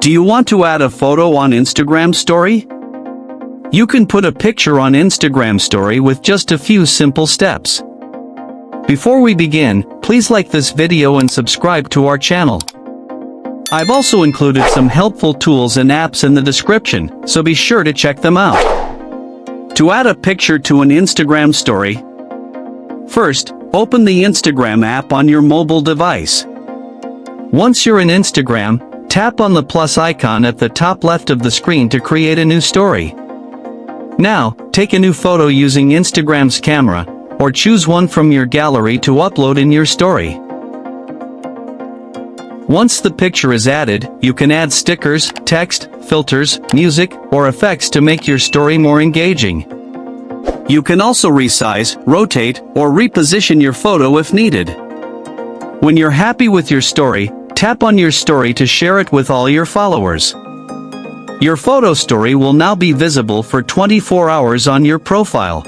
Do you want to add a photo on Instagram story? You can put a picture on Instagram story with just a few simple steps. Before we begin, please like this video and subscribe to our channel. I've also included some helpful tools and apps in the description, so be sure to check them out. To add a picture to an Instagram story, first, open the Instagram app on your mobile device. Once you're in Instagram, tap on the plus icon at the top left of the screen to create a new story. Now, take a new photo using Instagram's camera, or choose one from your gallery to upload in your story. Once the picture is added, you can add stickers, text, filters, music, or effects to make your story more engaging. You can also resize, rotate, or reposition your photo if needed. When you're happy with your story, tap on your story to share it with all your followers. Your photo story will now be visible for 24 hours on your profile.